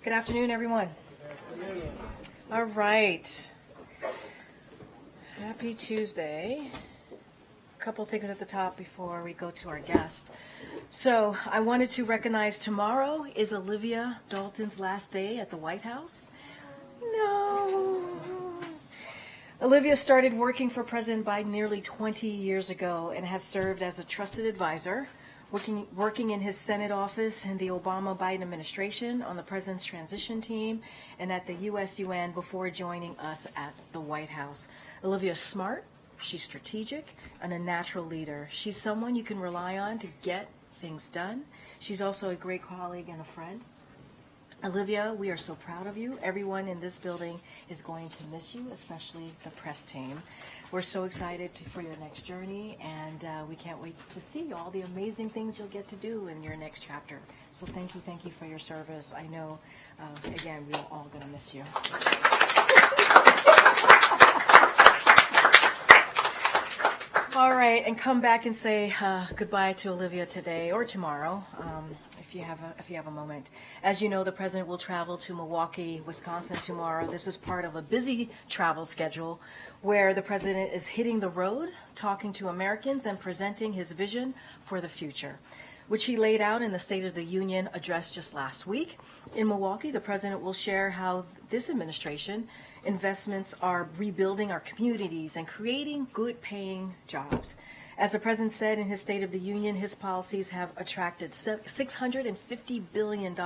Good afternoon, everyone. All right. Happy Tuesday. A couple things at the top before we go to our guest. So I wanted to recognize tomorrow is Olivia Dalton's last day at the White House. No. Olivia started working for President Biden nearly 20 years ago and has served as a trusted advisor, working in his Senate office in the Obama-Biden administration, on the president's transition team, and at the US-UN before joining us at the White House. Olivia's smart, she's strategic, and a natural leader. She's someone you can rely on to get things done. She's also a great colleague and a friend. Olivia, we are so proud of you. Everyone in this building is going to miss you, especially the press team. We're so excited for your next journey, and we can't wait to see all the amazing things you'll get to do in your next chapter. So thank you for your service. I know, again, we're all going to miss you. All right, and come back and say goodbye to Olivia today or tomorrow. If you have a moment. As you know, the president will travel to Milwaukee, Wisconsin tomorrow. This is part of a busy travel schedule where the president is hitting the road, talking to Americans and presenting his vision for the future, which he laid out in the State of the Union address just last week. In Milwaukee, the president will share how this administration investments are rebuilding our communities and creating good-paying jobs. As the president said in his State of the Union, his policies have attracted $650 billion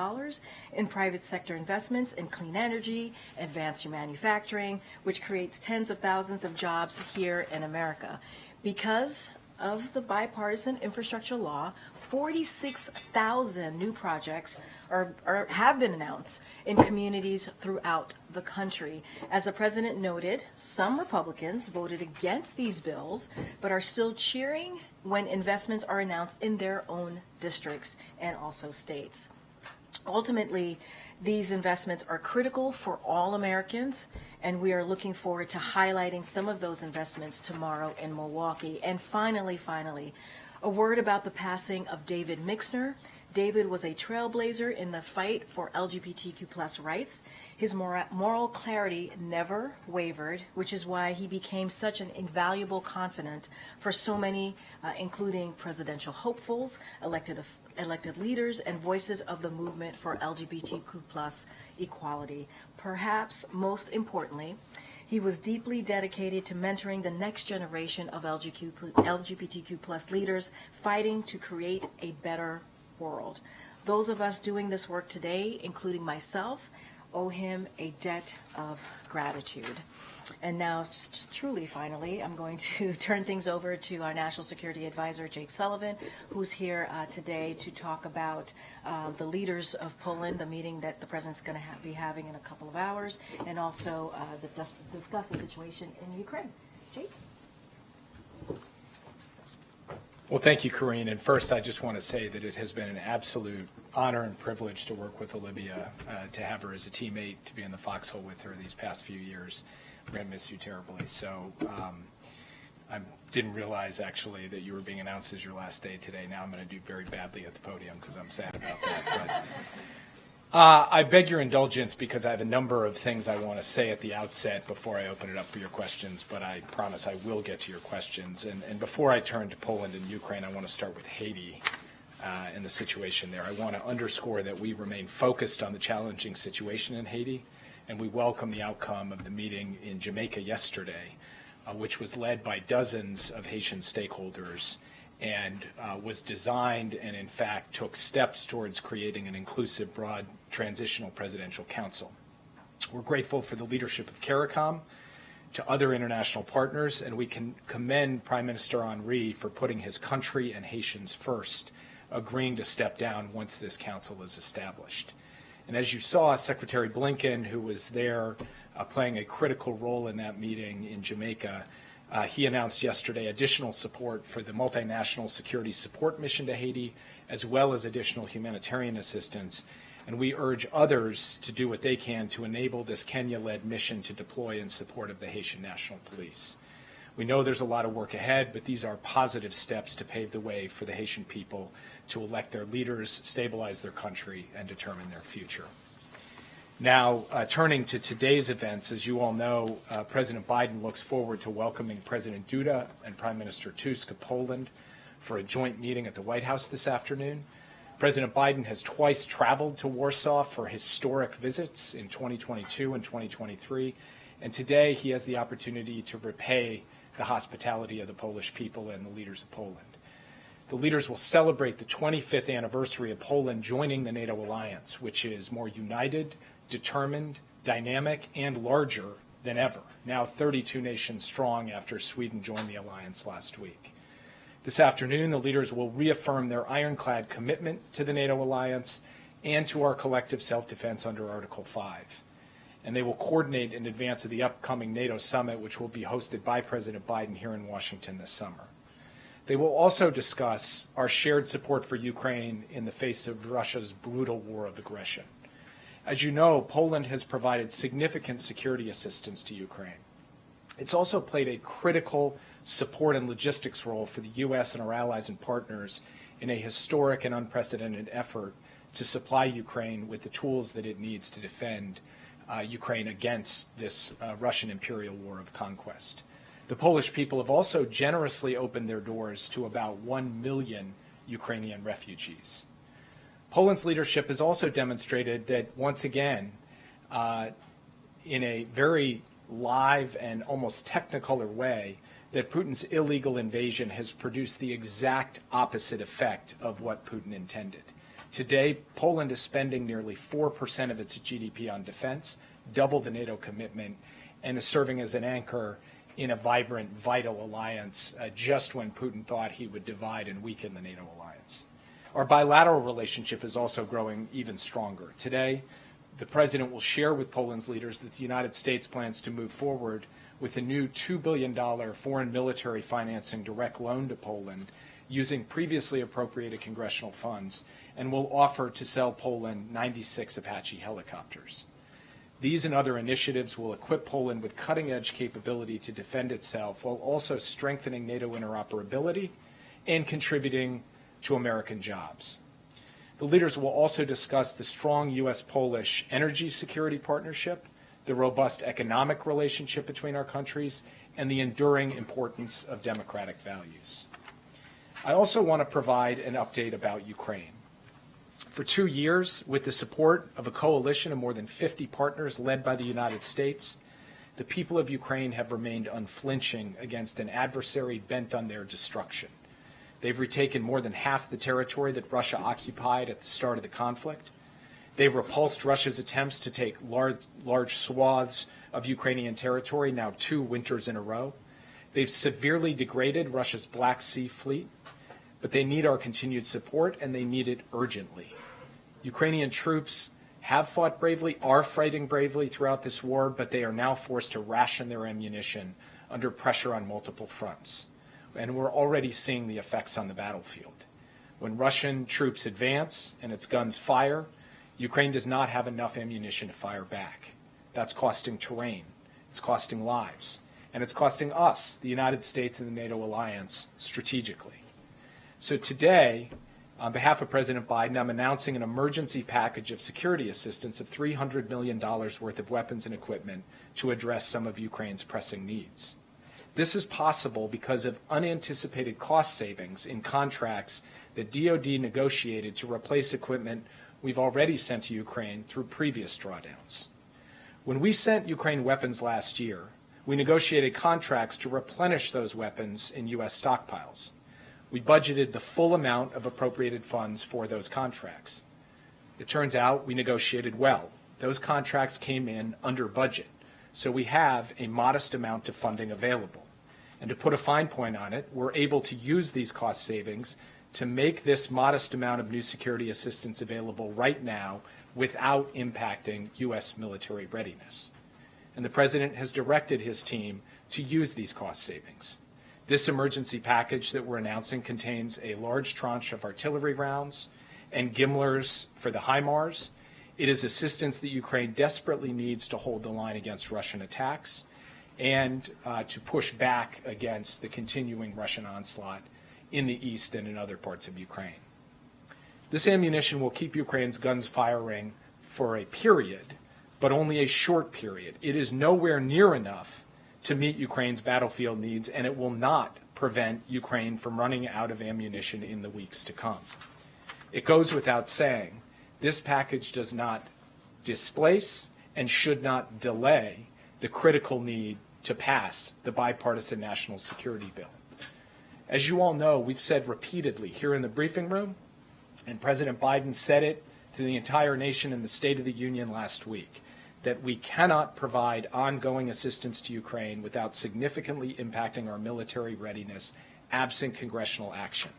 in private sector investments in clean energy, advanced manufacturing, which creates tens of thousands of jobs here in America. Because of the bipartisan infrastructure law, 46,000 new projects have been announced in communities throughout the country. As the president noted, some Republicans voted against these bills, but are still cheering when investments are announced in their own districts and also states. Ultimately, these investments are critical for all Americans, and we are looking forward to highlighting some of those investments tomorrow in Milwaukee. And finally, a word about the passing of David Mixner. David was a trailblazer in the fight for LGBTQ+ rights. His moral clarity never wavered, which is why he became such an invaluable confidant for so many, including presidential hopefuls, elected leaders, and voices of the movement for LGBTQ+ equality. Perhaps most importantly, he was deeply dedicated to mentoring the next generation of LGBTQ+ leaders fighting to create a better world. Those of us doing this work today, including myself, owe him a debt of gratitude. And now, truly, finally, I'm going to turn things over to our National Security Advisor, Jake Sullivan, who's here today to talk about the leaders of Poland, the meeting that the president's going to be having in a couple of hours, and also discuss the situation in Ukraine. Jake? Well, thank you, Karine. And first, I just want to say that it has been an absolute honor and privilege to work with Olivia, to have her as a teammate, to be in the foxhole with her these past few years. We're going to miss you terribly. So I didn't realize, actually, that you were being announced as your last day today. Now I'm going to do very badly at the podium because I'm sad about that. But I beg your indulgence because I have a number of things I want to say at the outset before I open it up for your questions, but I promise I will get to your questions. And before I turn to Poland and Ukraine, I want to start with Haiti and the situation there. I want to underscore that we remain focused on the challenging situation in Haiti, and we welcome the outcome of the meeting in Jamaica yesterday, which was led by dozens of Haitian stakeholders and was designed and, in fact, took steps towards creating an inclusive, broad, transitional presidential council. We're grateful for the leadership of CARICOM, to other international partners, and we can commend Prime Minister Henry for putting his country and Haitians first, agreeing to step down once this council is established. And as you saw, Secretary Blinken, who was there playing a critical role in that meeting in Jamaica, he announced yesterday additional support for the multinational security support mission to Haiti, as well as additional humanitarian assistance. And we urge others to do what they can to enable this Kenya-led mission to deploy in support of the Haitian National Police. We know there's a lot of work ahead, but these are positive steps to pave the way for the Haitian people to elect their leaders, stabilize their country, and determine their future. Now, turning to today's events, as you all know, President Biden looks forward to welcoming President Duda and Prime Minister Tusk of Poland for a joint meeting at the White House this afternoon. President Biden has twice traveled to Warsaw for historic visits in 2022 and 2023, and today he has the opportunity to repay the hospitality of the Polish people and the leaders of Poland. The leaders will celebrate the 25th anniversary of Poland joining the NATO alliance, which is more united, determined, dynamic, and larger than ever, now 32 nations strong after Sweden joined the alliance last week. This afternoon, the leaders will reaffirm their ironclad commitment to the NATO alliance and to our collective self-defense under Article 5. And they will coordinate in advance of the upcoming NATO summit, which will be hosted by President Biden here in Washington this summer. They will also discuss our shared support for Ukraine in the face of Russia's brutal war of aggression. As you know, Poland has provided significant security assistance to Ukraine. It's also played a critical support and logistics role for the U.S. and our allies and partners in a historic and unprecedented effort to supply Ukraine with the tools that it needs to defend Ukraine against this Russian imperial war of conquest. The Polish people have also generously opened their doors to about 1 million Ukrainian refugees. Poland's leadership has also demonstrated that, once again, in a very live and almost technicolor way, that Putin's illegal invasion has produced the exact opposite effect of what Putin intended. Today, Poland is spending nearly 4% of its GDP on defense, double the NATO commitment, and is serving as an anchor in a vibrant, vital alliance just when Putin thought he would divide and weaken the NATO alliance. Our bilateral relationship is also growing even stronger. Today, the President will share with Poland's leaders that the United States plans to move forward with a new $2 billion foreign military financing direct loan to Poland using previously appropriated congressional funds, and will offer to sell Poland 96 Apache helicopters. These and other initiatives will equip Poland with cutting-edge capability to defend itself while also strengthening NATO interoperability and contributing to American jobs. The leaders will also discuss the strong U.S.-Polish energy security partnership, the robust economic relationship between our countries, and the enduring importance of democratic values. I also want to provide an update about Ukraine. For 2 years, with the support of a coalition of more than 50 partners led by the United States, the people of Ukraine have remained unflinching against an adversary bent on their destruction. They've retaken more than half the territory that Russia occupied at the start of the conflict. They've repulsed Russia's attempts to take large swaths of Ukrainian territory, now 2 winters in a row. They've severely degraded Russia's Black Sea fleet, but they need our continued support, and they need it urgently. Ukrainian troops have fought bravely, are fighting bravely throughout this war, but they are now forced to ration their ammunition under pressure on multiple fronts. And we're already seeing the effects on the battlefield. When Russian troops advance and its guns fire, Ukraine does not have enough ammunition to fire back. That's costing terrain, it's costing lives, and it's costing us, the United States and the NATO alliance, strategically. So today, on behalf of President Biden, I'm announcing an emergency package of security assistance of $300 million worth of weapons and equipment to address some of Ukraine's pressing needs. This is possible because of unanticipated cost savings in contracts that DoD negotiated to replace equipment we've already sent to Ukraine through previous drawdowns. When we sent Ukraine weapons last year, we negotiated contracts to replenish those weapons in U.S. stockpiles. We budgeted the full amount of appropriated funds for those contracts. It turns out we negotiated well. Those contracts came in under budget, so we have a modest amount of funding available. And to put a fine point on it, we're able to use these cost savings to make this modest amount of new security assistance available right now without impacting U.S. military readiness. And the President has directed his team to use these cost savings. This emergency package that we're announcing contains a large tranche of artillery rounds and gimlers for the HIMARS. It is assistance that Ukraine desperately needs to hold the line against Russian attacks and to push back against the continuing Russian onslaught in the east and in other parts of Ukraine. This ammunition will keep Ukraine's guns firing for a period, but only a short period. It is nowhere near enough to meet Ukraine's battlefield needs, and it will not prevent Ukraine from running out of ammunition in the weeks to come. It goes without saying, this package does not displace and should not delay the critical need to pass the bipartisan national security bill. As you all know, we've said repeatedly here in the briefing room, and President Biden said it to the entire nation in the State of the Union last week, that we cannot provide ongoing assistance to Ukraine without significantly impacting our military readiness, absent congressional action.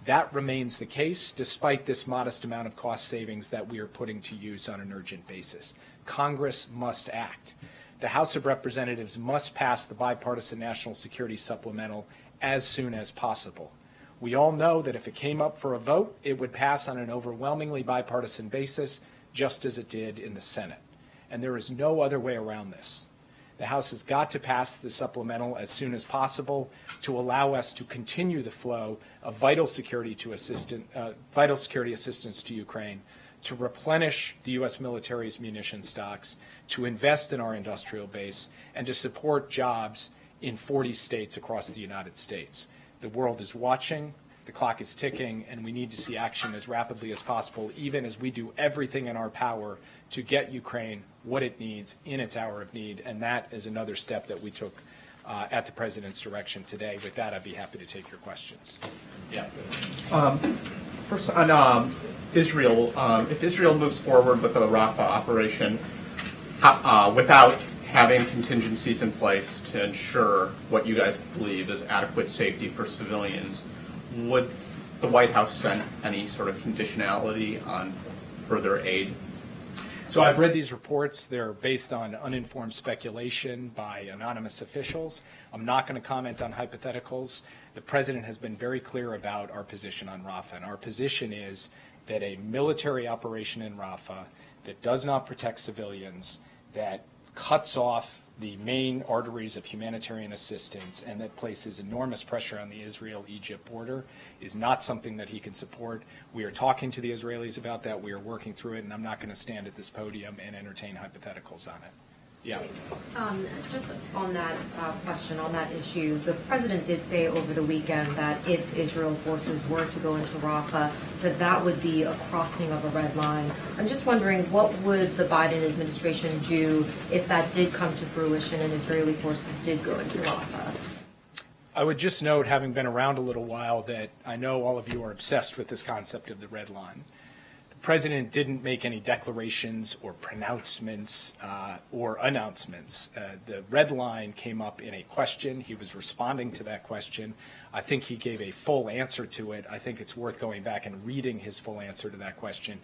That remains the case despite this modest amount of cost savings that we are putting to use on an urgent basis. Congress must act. The House of Representatives must pass the bipartisan national security supplemental as soon as possible. We all know that if it came up for a vote, it would pass on an overwhelmingly bipartisan basis, just as it did in the Senate. And there is no other way around this. The House has got to pass the supplemental as soon as possible to allow us to continue the flow of vital security assistance to Ukraine, to replenish the U.S. military's munition stocks, to invest in our industrial base, and to support jobs in 40 states across the United States. The world is watching, the clock is ticking, and we need to see action as rapidly as possible, even as we do everything in our power to get Ukraine what it needs in its hour of need. And that is another step that we took at the President's direction today. With that, I'd be happy to take your questions. Yeah. First, on Israel, if Israel moves forward with the Rafah operation without having contingencies in place to ensure what you guys believe is adequate safety for civilians, would the White House send any sort of conditionality on further aid? So I've read these reports. They're based on uninformed speculation by anonymous officials. I'm not going to comment on hypotheticals. The President has been very clear about our position on Rafah, and our position is that a military operation in Rafah that does not protect civilians, that cuts off the main arteries of humanitarian assistance, and that places enormous pressure on the Israel-Egypt border is not something that he can support. We are talking to the Israelis about that. We are working through it, and I'm not going to stand at this podium and entertain hypotheticals on it. Yeah. Just on that question, on that issue, the President did say over the weekend that if Israel forces were to go into Rafah, that would be a crossing of a red line. I'm just wondering, what would the Biden administration do if that did come to fruition and Israeli forces did go into Rafah? I would just note, having been around a little while, that I know all of you are obsessed with this concept of the red line. The President didn't make any declarations or pronouncements or announcements. The red line came up in a question. He was responding to that question. I think he gave a full answer to it. I think it's worth going back and reading his full answer to that question.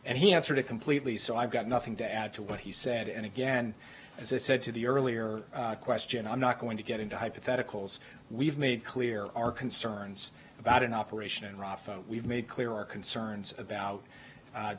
And he answered it completely, so I've got nothing to add to what he said. And again, as I said to the earlier question, I'm not going to get into hypotheticals. We've made clear our concerns about an operation in Rafah. We've made clear our concerns about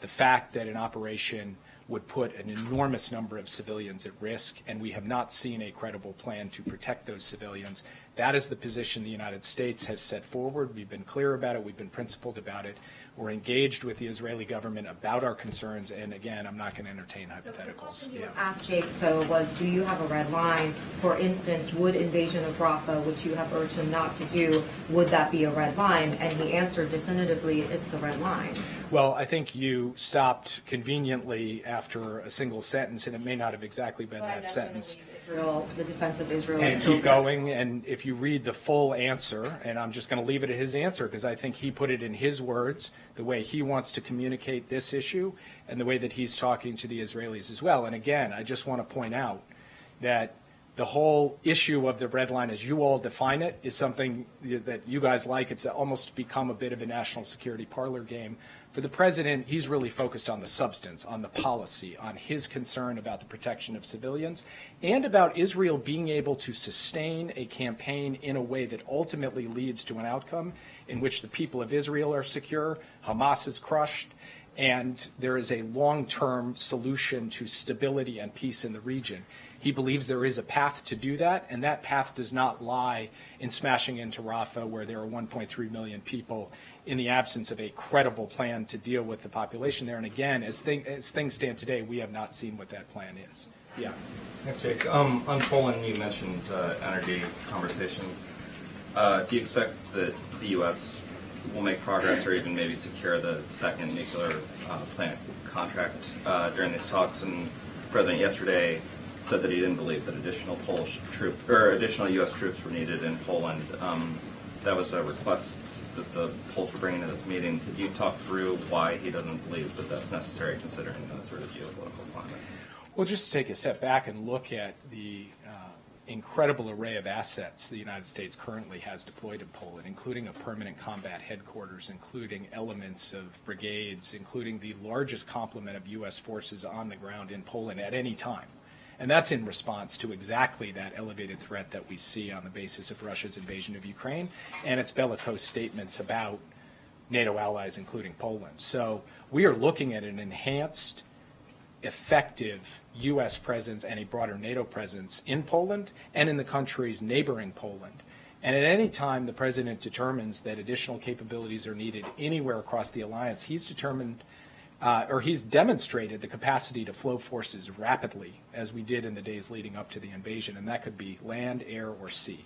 the fact that an operation would put an enormous number of civilians at risk, and we have not seen a credible plan to protect those civilians. That is the position the United States has set forward. We've been clear about it. We've been principled about it. We're engaged with the Israeli government about our concerns, and again, I'm not going to entertain hypotheticals. The question you asked Jake, though, was, do you have a red line? For instance, would invasion of Rafah, which you have urged him not to do, would that be a red line? And he answered definitively, it's a red line. Well, I think you stopped conveniently after a single sentence, and it may not have exactly been that sentence. Israel, the defense of Israel. And keep going, and if you read the full answer, and I'm just going to leave it at his answer because I think he put it in his words, the way he wants to communicate this issue, and the way that he's talking to the Israelis as well. And again, I just want to point out that the whole issue of the red line, as you all define it, is something that you guys like. It's almost become a bit of a national security parlor game. For the President, he's really focused on the substance, on the policy, on his concern about the protection of civilians, and about Israel being able to sustain a campaign in a way that ultimately leads to an outcome in which the people of Israel are secure, Hamas is crushed, and there is a long-term solution to stability and peace in the region. He believes there is a path to do that, and that path does not lie in smashing into Rafah, where there are 1.3 million people, in the absence of a credible plan to deal with the population there. And again, as things stand today, we have not seen what that plan is. Yeah. Thanks, Jake. On Poland, you mentioned energy conversation. Do you expect that the U.S. will make progress or even maybe secure the second nuclear plant contract during these talks? And the president yesterday said that he didn't believe that additional additional U.S. troops were needed in Poland. That was a request that the Poles were bringing to this meeting. Could you talk through why he doesn't believe that that's necessary, considering the sort of geopolitical climate? Well, just to take a step back and look at the incredible array of assets the United States currently has deployed in Poland, including a permanent combat headquarters, including elements of brigades, including the largest complement of U.S. forces on the ground in Poland at any time. And that's in response to exactly that elevated threat that we see on the basis of Russia's invasion of Ukraine and its bellicose statements about NATO allies, including Poland. So we are looking at an enhanced, effective U.S. presence and a broader NATO presence in Poland and in the countries neighboring Poland. And at any time the president determines that additional capabilities are needed anywhere across the alliance, he's determined he's demonstrated the capacity to flow forces rapidly, as we did in the days leading up to the invasion, and that could be land, air, or sea.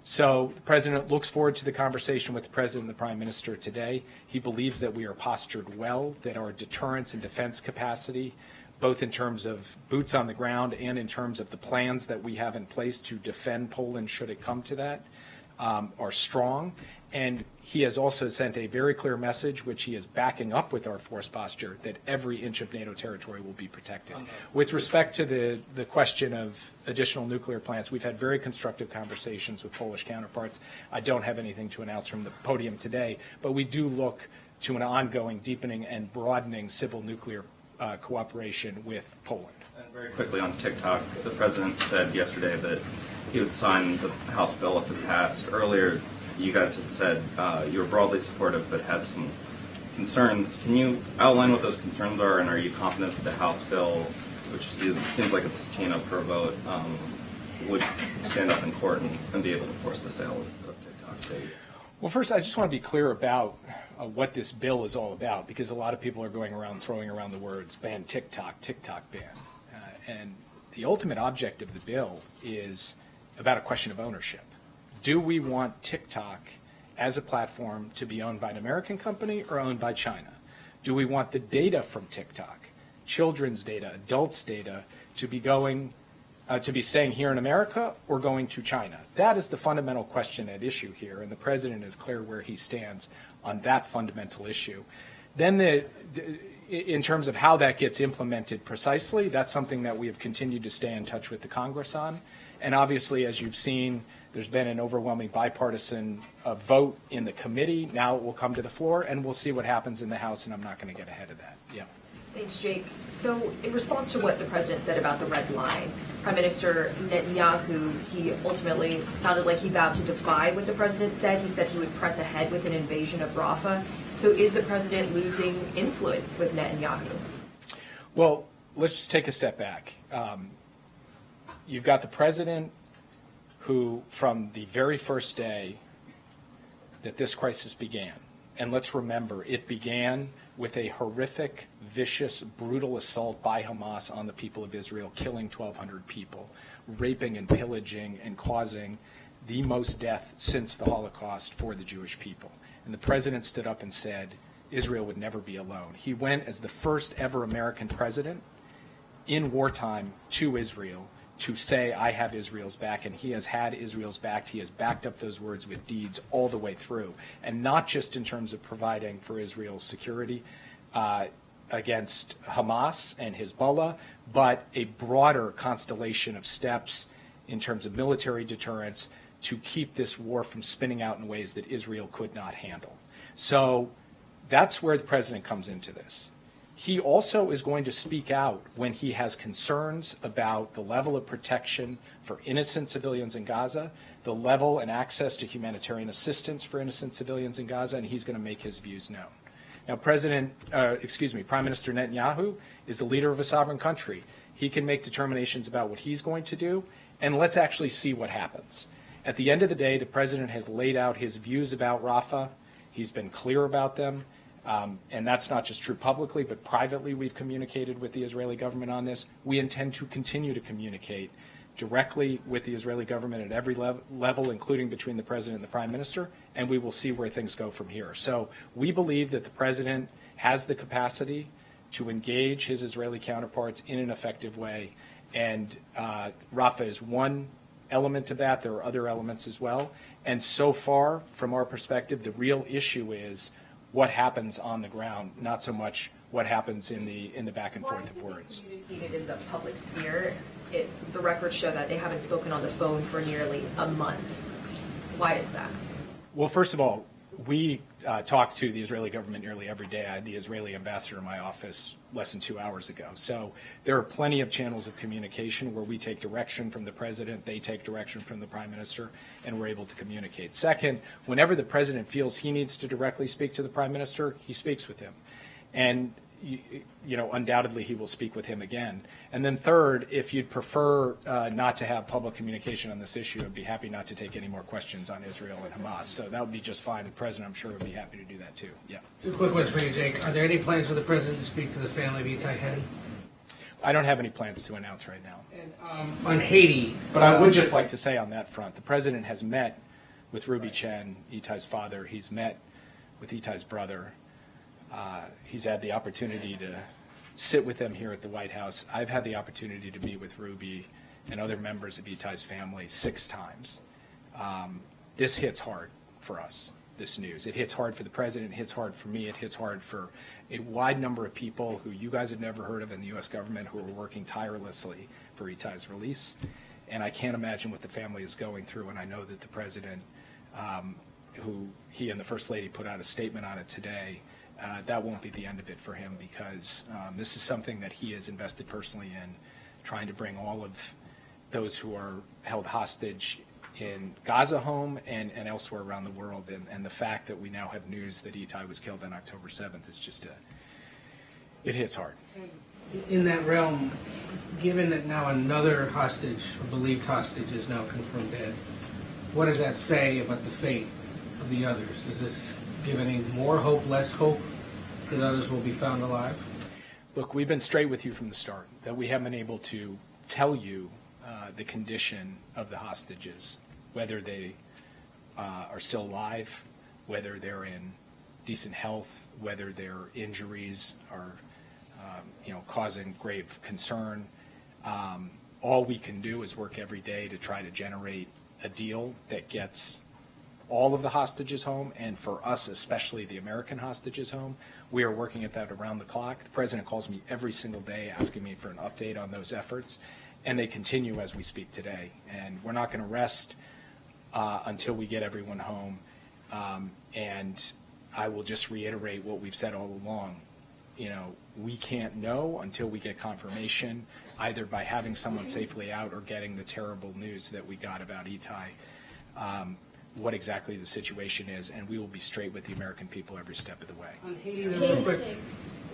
So the president looks forward to the conversation with the president and the prime minister today. He believes that we are postured well, that our deterrence and defense capacity, both in terms of boots on the ground and in terms of the plans that we have in place to defend Poland should it come to that, are strong. And he has also sent a very clear message, which he is backing up with our force posture, that every inch of NATO territory will be protected. With respect to the question of additional nuclear plants, we've had very constructive conversations with Polish counterparts. I don't have anything to announce from the podium today, but we do look to an ongoing deepening and broadening civil nuclear cooperation with Poland. And very quickly on TikTok, the president said yesterday that he would sign the House bill if it passed. Earlier, you guys had said you were broadly supportive but had some concerns. Can you outline what those concerns are, and are you confident that the House bill, which seems like it's teeing up for a vote, would stand up in court and be able to force the sale of TikTok? Well, first, I just want to be clear about what this bill is all about, because a lot of people are going around throwing around the words ban TikTok, TikTok ban. And the ultimate object of the bill is about a question of ownership. Do we want TikTok as a platform to be owned by an American company or owned by China? Do we want the data from TikTok, children's data, adults' data, to be going to be staying here in America or going to China? That is the fundamental question at issue here, and the president is clear where he stands on that fundamental issue. Then in terms of how that gets implemented precisely, that's something that we have continued to stay in touch with the Congress on. And obviously, as you've seen, there's been an overwhelming bipartisan vote in the committee. Now it will come to the floor, and we'll see what happens in the House, and I'm not going to get ahead of that. Yeah. Thanks, Jake. So in response to what the president said about the red line, Prime Minister Netanyahu, he ultimately sounded like he vowed to defy what the president said. He said he would press ahead with an invasion of Rafah. So is the president losing influence with Netanyahu? Well, let's just take a step back. You've got the president who, from the very first day that this crisis began, and let's remember, it began with a horrific, vicious, brutal assault by Hamas on the people of Israel, killing 1,200 people, raping and pillaging and causing the most death since the Holocaust for the Jewish people. And the president stood up and said Israel would never be alone. He went as the first ever American president in wartime to Israel to say, I have Israel's back, and he has had Israel's back. He has backed up those words with deeds all the way through, and not just in terms of providing for Israel's security against Hamas and Hezbollah, but a broader constellation of steps in terms of military deterrence to keep this war from spinning out in ways that Israel could not handle. So that's where the president comes into this. He also is going to speak out when he has concerns about the level of protection for innocent civilians in Gaza, the level and access to humanitarian assistance for innocent civilians in Gaza, and he's going to make his views known. Now, Prime Minister Netanyahu is the leader of a sovereign country. He can make determinations about what he's going to do, and let's actually see what happens. At the end of the day, the president has laid out his views about Rafah. He's been clear about them. And that's not just true publicly, but privately we've communicated with the Israeli government on this. We intend to continue to communicate directly with the Israeli government at every level, including between the president and the prime minister, and we will see where things go from here. So we believe that the president has the capacity to engage his Israeli counterparts in an effective way, and Rafah is one element of that. There are other elements as well. And so far, from our perspective, the real issue is what happens on the ground, not so much what happens in the back and forth of words. Communicated in the public sphere. The records show that they haven't spoken on the phone for nearly a month. Why is that? Well, first of all, we talk to the Israeli government nearly every day. I had the Israeli ambassador in my office less than 2 hours ago. So there are plenty of channels of communication where we take direction from the president, they take direction from the prime minister, and we're able to communicate. Second, whenever the president feels he needs to directly speak to the prime minister, he speaks with him. And undoubtedly he will speak with him again. And then third, if you'd prefer not to have public communication on this issue, I'd be happy not to take any more questions on Israel and Hamas. So that would be just fine. The president, I'm sure, would be happy to do that too. Yeah. Two quick ones for you, Jake. Are there any plans for the president to speak to the family of Itai Hen? I don't have any plans to announce right now. And on Haiti. But I would just like to say on that front, the president has met with Ruby Chen, Itai's father. He's met with Itai's brother. He's had the opportunity to sit with them here at the White House. I've had the opportunity to meet with Ruby and other members of Itai's family 6 times. This hits hard for us, this news. It hits hard for the president, it hits hard for me, it hits hard for a wide number of people who you guys have never heard of in the U.S. government who are working tirelessly for Itai's release. And I can't imagine what the family is going through, and I know that the president, who he and the First Lady put out a statement on it today, that won't be the end of it for him, because this is something that he has invested personally in, trying to bring all of those who are held hostage in Gaza home and elsewhere around the world. And the fact that we now have news that Itai was killed on October 7th is just it hits hard. In that realm, given that now another hostage, or believed hostage, is now confirmed dead, what does that say about the fate of the others? Does this give any more hope, less hope that others will be found alive? Look, we've been straight with you from the start, that we haven't been able to tell you the condition of the hostages, whether they are still alive, whether they're in decent health, whether their injuries are causing grave concern. All we can do is work every day to try to generate a deal that gets all of the hostages home, and for us, especially the American hostages home. We are working at that around the clock. The president calls me every single day asking me for an update on those efforts, and they continue as we speak today. And we're not going to rest until we get everyone home. And I will just reiterate what we've said all along. We can't know until we get confirmation, either by having someone safely out or getting the terrible news that we got about Itai, what exactly the situation is, and we will be straight with the American people every step of the way. On Haiti, real quick.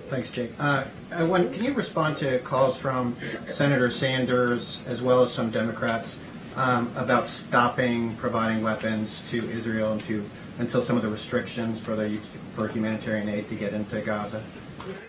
Thanks, Jake. Can you respond to calls from Senator Sanders as well as some Democrats about stopping providing weapons to Israel until some of the restrictions for humanitarian aid to get into Gaza?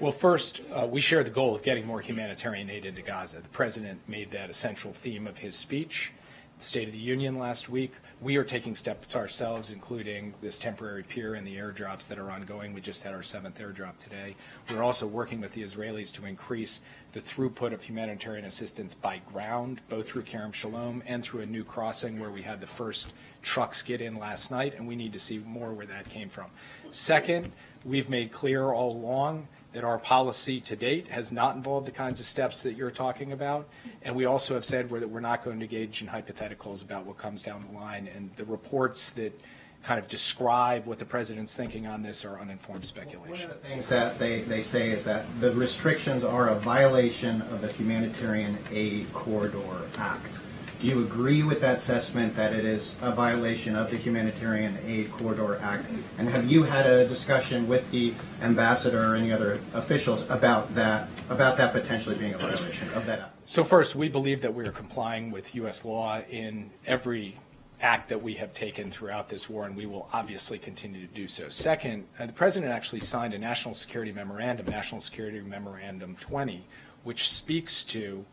Well, first, we share the goal of getting more humanitarian aid into Gaza. The president made that a central theme of his speech. The State of the Union last week. We are taking steps ourselves, including this temporary pier and the airdrops that are ongoing. We just had our 7th airdrop today. We're also working with the Israelis to increase the throughput of humanitarian assistance by ground, both through Kerem Shalom and through a new crossing where we had the first trucks get in last night, and we need to see more where that came from. Second, we've made clear all along that our policy to date has not involved the kinds of steps that you're talking about. And we also have said that we're not going to engage in hypotheticals about what comes down the line. And the reports that kind of describe what the president's thinking on this are uninformed speculation. One of the things that they say is that the restrictions are a violation of the Humanitarian Aid Corridor Act. Do you agree with that assessment that it is a violation of the Humanitarian Aid Corridor Act? And have you had a discussion with the ambassador or any other officials about that potentially being a violation of that act? So first, we believe that we are complying with U.S. law in every act that we have taken throughout this war, and we will obviously continue to do so. Second, the President actually signed a National Security Memorandum, National Security Memorandum 20, which speaks to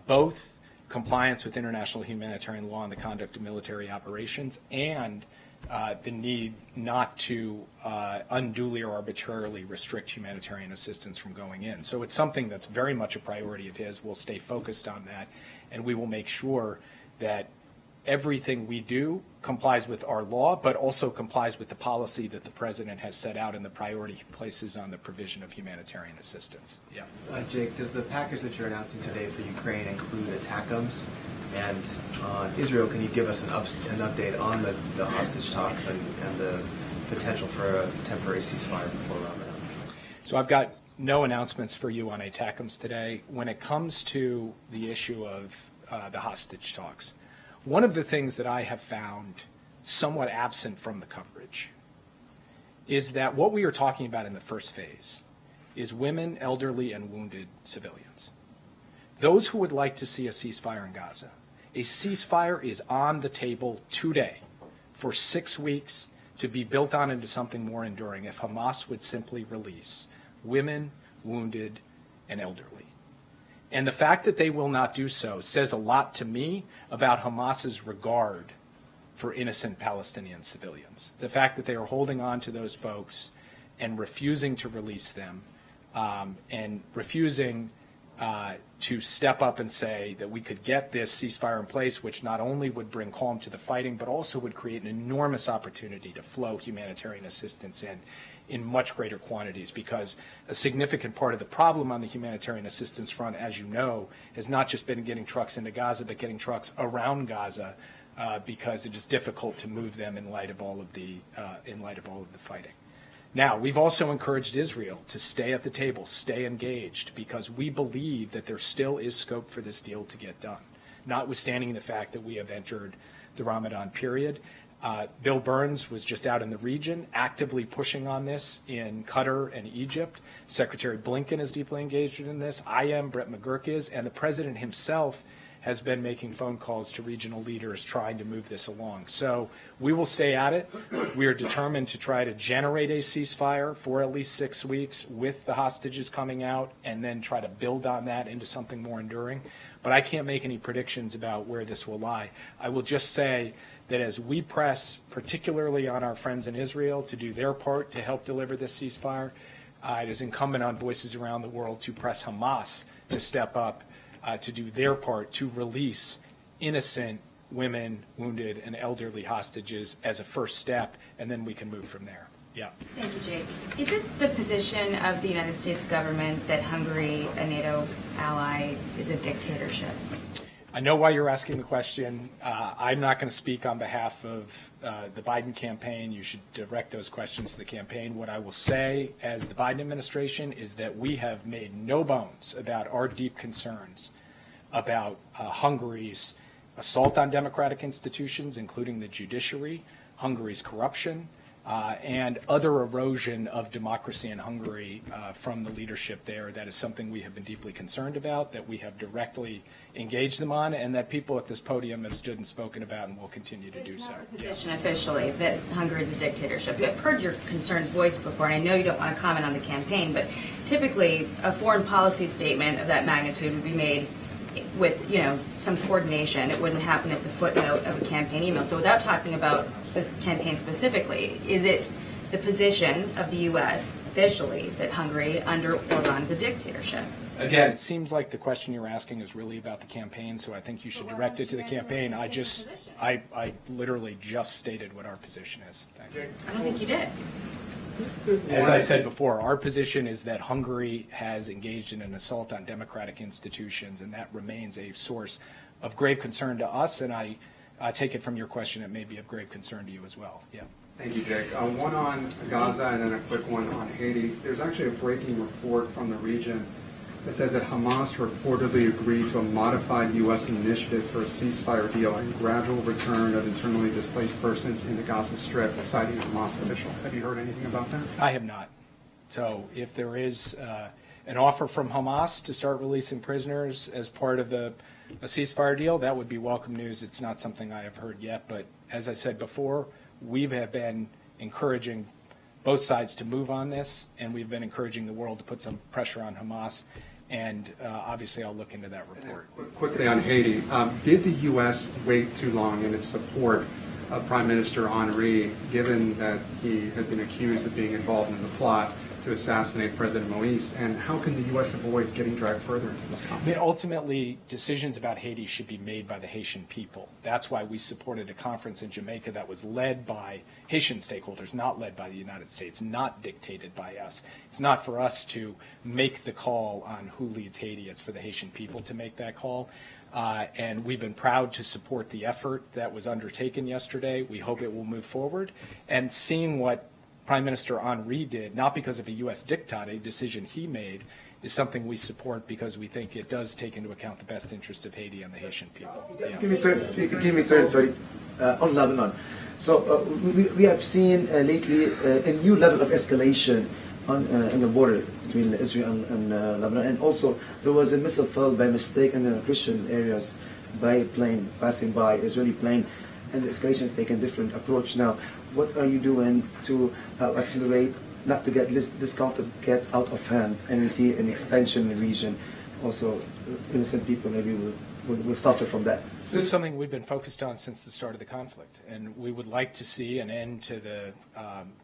both compliance with international humanitarian law and the conduct of military operations, and the need not to unduly or arbitrarily restrict humanitarian assistance from going in. So it's something that's very much a priority of his. We'll stay focused on that, and we will make sure that everything we do complies with our law, but also complies with the policy that the President has set out and the priority he places on the provision of humanitarian assistance. Yeah. Jake, does the package that you're announcing today for Ukraine include ATACMS? And on Israel, can you give us an update on the hostage talks and the potential for a temporary ceasefire before Ramadan? So I've got no announcements for you on ATACMS today. When it comes to the issue of the hostage talks, one of the things that I have found somewhat absent from the coverage is that what we are talking about in the first phase is women, elderly, and wounded civilians. Those who would like to see a ceasefire in Gaza, a ceasefire is on the table today for 6 weeks to be built on into something more enduring if Hamas would simply release women, wounded, and elderly. And the fact that they will not do so says a lot to me about Hamas's regard for innocent Palestinian civilians. The fact that they are holding on to those folks and refusing to release them, and refusing to step up and say that we could get this ceasefire in place, which not only would bring calm to the fighting, but also would create an enormous opportunity to flow humanitarian assistance in much greater quantities, because a significant part of the problem on the humanitarian assistance front, as you know, has not just been getting trucks into Gaza, but getting trucks around Gaza, because it is difficult to move them in light of all of the fighting. Now, we've also encouraged Israel to stay at the table, stay engaged, because we believe that there still is scope for this deal to get done, notwithstanding the fact that we have entered the Ramadan period. Bill Burns was just out in the region actively pushing on this in Qatar and Egypt. Secretary Blinken is deeply engaged in this. I am, Brett McGurk is, and the President himself has been making phone calls to regional leaders trying to move this along. So we will stay at it. We are determined to try to generate a ceasefire for at least 6 weeks with the hostages coming out, and then try to build on that into something more enduring. But I can't make any predictions about where this will lie. I will just say that as we press, particularly on our friends in Israel, to do their part to help deliver this ceasefire, it is incumbent on voices around the world to press Hamas to step up, to do their part to release innocent women, wounded, and elderly hostages as a first step, and then we can move from there. Yeah. Thank you, Jake. Is it the position of the United States government that Hungary, a NATO ally, is a dictatorship? I know why you're asking the question. I'm not going to speak on behalf of the Biden campaign. You should direct those questions to the campaign. What I will say as the Biden administration is that we have made no bones about our deep concerns about Hungary's assault on democratic institutions, including the judiciary, Hungary's corruption, and other erosion of democracy in Hungary from the leadership there. That is something we have been deeply concerned about, that we have directly engaged them on, and that people at this podium have stood and spoken about and will continue to do so. It's not a position officially that Hungary is a dictatorship. I've heard your concerns voiced before, and I know you don't want to comment on the campaign, but typically a foreign policy statement of that magnitude would be made with, some coordination. It wouldn't happen at the footnote of a campaign email. So without talking about this campaign specifically, is it the position of the U.S. officially that Hungary under Orban is a dictatorship? Again, it seems like the question you're asking is really about the campaign, so I think you should direct it to the campaign. I literally just stated what our position is. Thanks. I don't think you did. As I said before, our position is that Hungary has engaged in an assault on democratic institutions, and that remains a source of grave concern to us, and I take it from your question it may be of grave concern to you as well. Yeah. Thank you, Jake. One on Gaza and then a quick one on Haiti. There's actually a breaking report from the region It says that Hamas reportedly agreed to a modified U.S. initiative for a ceasefire deal and gradual return of internally displaced persons in the Gaza Strip, citing a Hamas official. Have you heard anything about that? I have not. So if there is an offer from Hamas to start releasing prisoners as part of a ceasefire deal, that would be welcome news. It's not something I have heard yet, but as I said before, we have been encouraging both sides to move on this, and we've been encouraging the world to put some pressure on Hamas, and obviously I'll look into that report. Quickly on Haiti, did the U.S. wait too long in its support of Prime Minister Henry, given that he had been accused of being involved in the plot to assassinate President Moïse, and how can the U.S. avoid getting dragged further into this conflict? Ultimately, decisions about Haiti should be made by the Haitian people. That's why we supported a conference in Jamaica that was led by Haitian stakeholders, not led by the United States, not dictated by us. It's not for us to make the call on who leads Haiti. It's for the Haitian people to make that call. And we've been proud to support the effort that was undertaken yesterday. We hope it will move forward. And seeing what Prime Minister Henry did, not because of a U.S. diktat, a decision he made, is something we support because we think it does take into account the best interests of Haiti and the Haitian people. Yeah. Give me turn, sorry, on Lebanon. So we have seen lately a new level of escalation on the border between Israel and Lebanon, and also there was a missile fell by mistake in the Christian areas by a plane passing by, Israeli plane, and the escalation has taken a different approach now. What are you doing to accelerate, not to get this conflict get out of hand, and we see an expansion in the region? Also, innocent people maybe will suffer from that. This is something we've been focused on since the start of the conflict, and we would like to see an end to the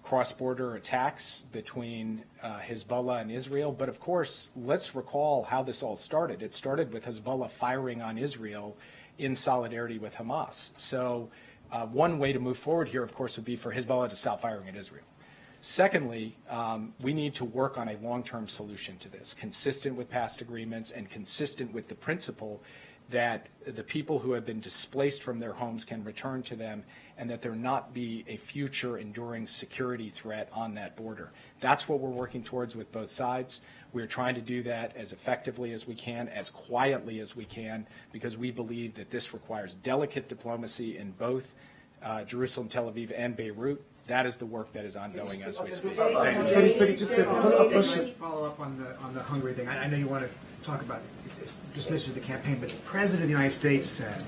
cross-border attacks between Hezbollah and Israel. But of course, let's recall how this all started. It started with Hezbollah firing on Israel in solidarity with Hamas. So one way to move forward here, of course, would be for Hezbollah to stop firing at Israel. Secondly, we need to work on a long-term solution to this, consistent with past agreements and consistent with the principle that the people who have been displaced from their homes can return to them, and that there not be a future enduring security threat on that border. That's what we're working towards with both sides. We're trying to do that as effectively as we can, as quietly as we can, because we believe that this requires delicate diplomacy in both Jerusalem, Tel Aviv, and Beirut. That is the work that is ongoing as we speak. Thank you. Sorry, just a follow-up question. Follow up on the Hungary thing. I know you want to talk about dismissal of the campaign, but the President of the United States said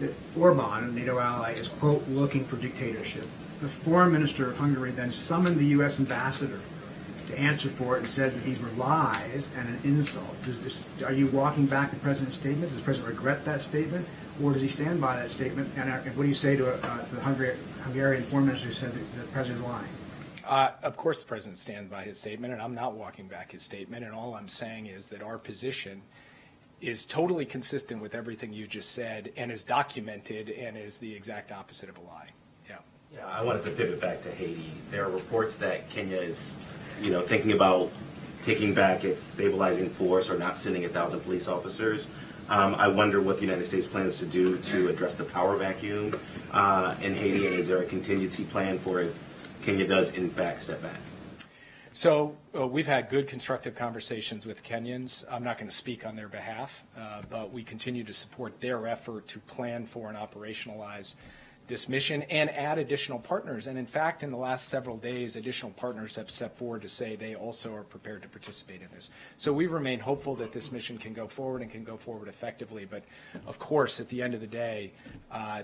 that Orban, a NATO ally, is, quote, looking for dictatorship. The foreign minister of Hungary then summoned the U.S. ambassador to answer for it and says that these were lies and an insult. Are you walking back the President's statement? Does the President regret that statement? Or does he stand by that statement? And what do you say to the Hungarian foreign minister who says that the President is lying? Of course the President stands by his statement, and I'm not walking back his statement. And all I'm saying is that our position is totally consistent with everything you just said and is documented and is the exact opposite of a lie. Yeah. Yeah, I wanted to pivot back to Haiti. There are reports that Kenya is, thinking about taking back its stabilizing force or not sending 1,000 police officers. I wonder what the United States plans to do to address the power vacuum in Haiti, and is there a contingency plan for if Kenya does in fact step back? So we've had good constructive conversations with Kenyans. I'm not going to speak on their behalf, but we continue to support their effort to plan for and operationalize this mission and add additional partners. And in fact, in the last several days, additional partners have stepped forward to say they also are prepared to participate in this. So we remain hopeful that this mission can go forward and can go forward effectively. But of course, at the end of the day,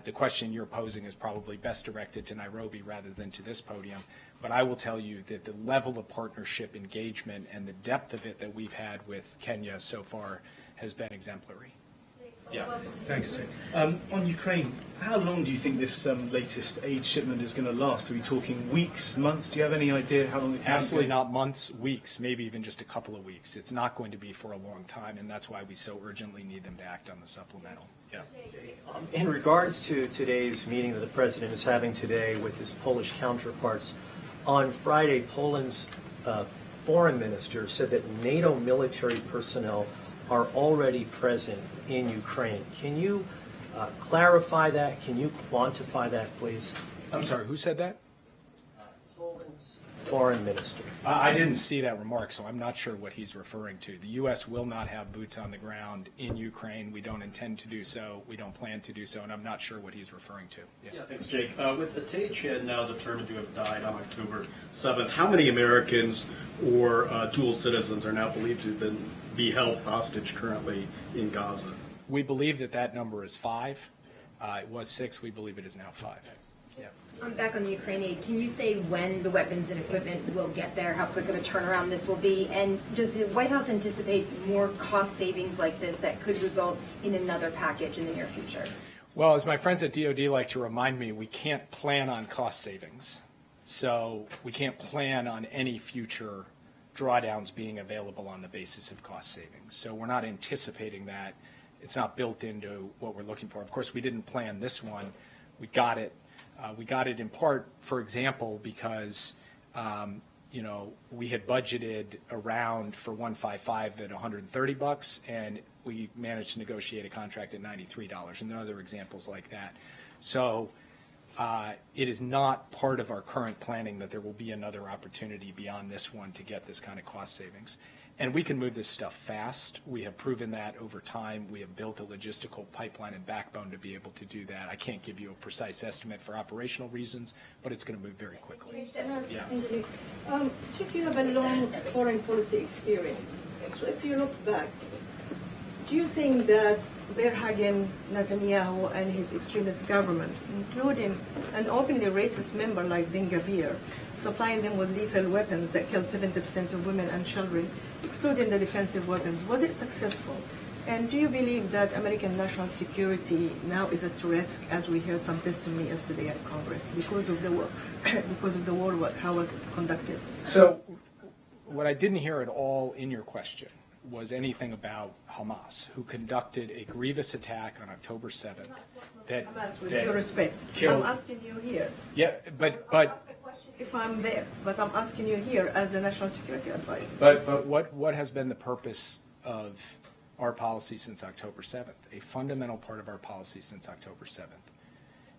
the question you're posing is probably best directed to Nairobi rather than to this podium. But I will tell you that the level of partnership engagement and the depth of it that we've had with Kenya so far has been exemplary. Yeah, thanks, Jay. On Ukraine, how long do you think this latest aid shipment is going to last? Are we talking weeks, months? Do you have any idea how long it can Absolutely not months, weeks, maybe even just a couple of weeks. It's not going to be for a long time, and that's why we so urgently need them to act on the supplemental. Yeah. In regards to today's meeting that the President is having today with his Polish counterparts, on Friday, Poland's foreign minister said that NATO military personnel are already present in Ukraine. Can you clarify that? Can you quantify that, please? I'm sorry, who said that? Poland's foreign minister. I didn't see that remark, so I'm not sure what he's referring to. The U.S. will not have boots on the ground in Ukraine. We don't intend to do so. We don't plan to do so, and I'm not sure what he's referring to. Yeah, thanks, Jake. With the Chan now determined to have died on October 7th, how many Americans or dual citizens are now believed to be held hostage currently in Gaza? We believe that number is 5. It was 6. We believe it is now 5. Yeah. Back on the Ukraine aid, can you say when the weapons and equipment will get there, how quick of a turnaround this will be? And does the White House anticipate more cost savings like this that could result in another package in the near future? Well, as my friends at DOD like to remind me, we can't plan on cost savings. So we can't plan on any future drawdowns being available on the basis of cost savings. So we're not anticipating that. It's not built into what we're looking for. Of course, we didn't plan this one. We got it. We got it in part, for example, because we had budgeted around for 155 at $130, and we managed to negotiate a contract at $93, and there are other examples like that. So it is not part of our current planning that there will be another opportunity beyond this one to get this kind of cost savings. And we can move this stuff fast. We have proven that over time. We have built a logistical pipeline and backbone to be able to do that. I can't give you a precise estimate for operational reasons, but it's going to move very quickly. Yeah. Chief, you have a long foreign policy experience. So if you look back, do you think that Hagen, Netanyahu, and his extremist government, including an openly racist member like Ben-Gvir, supplying them with lethal weapons that killed 70% of women and children, excluding the defensive weapons, was it successful? And do you believe that American national security now is at risk, as we heard some testimony yesterday at Congress, because of the war, how was it conducted? So what I didn't hear at all in your question was anything about Hamas, who conducted a grievous attack on October 7th. Hamas, with due respect, killed, I'm asking you here. Yeah, but if I'm there, but I'm asking you here as a national security advisor. But what has been the purpose of our policy since October 7th? A fundamental part of our policy since October 7th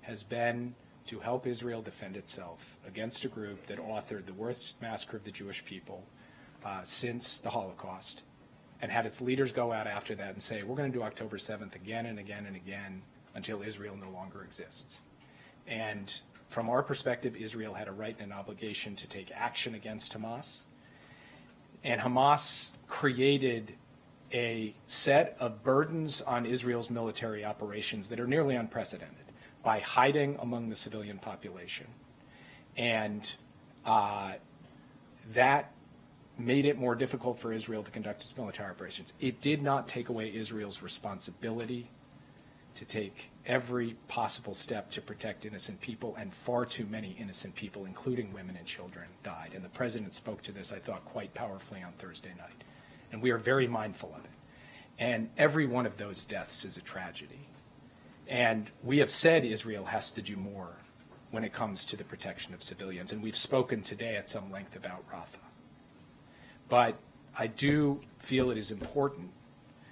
has been to help Israel defend itself against a group that authored the worst massacre of the Jewish people since the Holocaust, and had its leaders go out after that and say, we're going to do October 7th again and again and again until Israel no longer exists. And from our perspective, Israel had a right and an obligation to take action against Hamas. And Hamas created a set of burdens on Israel's military operations that are nearly unprecedented by hiding among the civilian population. And that made it more difficult for Israel to conduct its military operations. It did not take away Israel's responsibility to take every possible step to protect innocent people, and far too many innocent people, including women and children, died. And the President spoke to this, I thought, quite powerfully on Thursday night. And we are very mindful of it. And every one of those deaths is a tragedy. And we have said Israel has to do more when it comes to the protection of civilians. And we've spoken today at some length about Rafah. But I do feel it is important